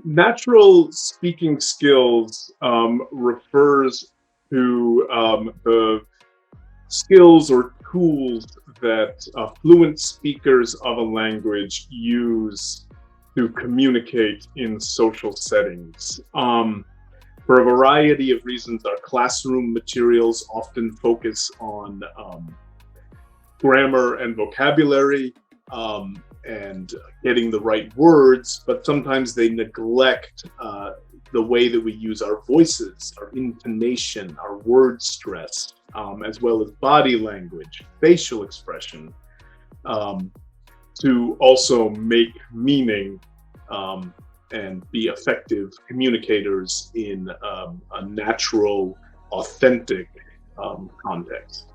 Natural speaking skills refers to the skills or tools that fluent speakers of a language use to communicate in social settings. For a variety of reasons, our classroom materials often focus on grammar and vocabulary, and getting the right words, but sometimes they neglect the way that we use our voices, our intonation, our word stress, as well as body language, facial expression, um, to also make meaning, and be effective communicators in a natural, authentic context.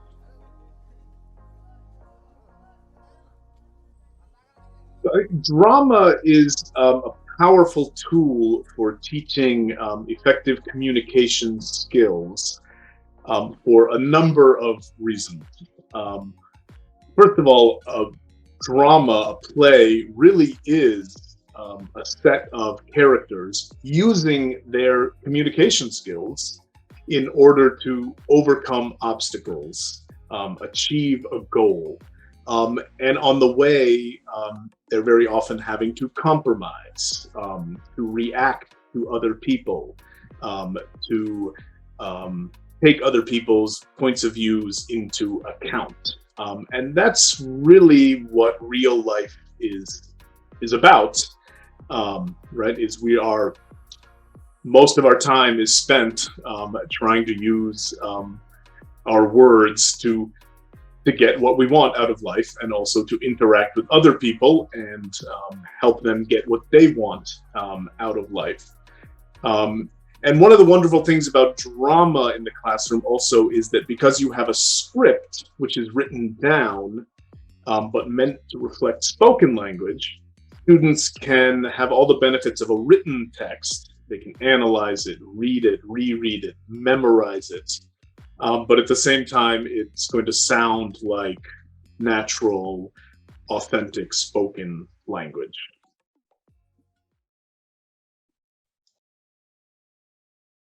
Drama is a powerful tool for teaching effective communication skills for a number of reasons. Um, First of all, a drama, a play, really is a set of characters using their communication skills in order to overcome obstacles, achieve a goal. And on the way, they're very often having to compromise, to react to other people, um, to take other people's points of views into account. And that's really what real life is about, right? Is we are most of our time is spent trying to use our words to get what we want out of life, and also to interact with other people and help them get what they want out of life. Um, and one of the wonderful things about drama in the classroom also is that because you have a script which is written down, but meant to reflect spoken language, students can have all the benefits of a written text. They can analyze it, read it, reread it, memorize it. But at the same time, it's going to sound like natural, authentic spoken language.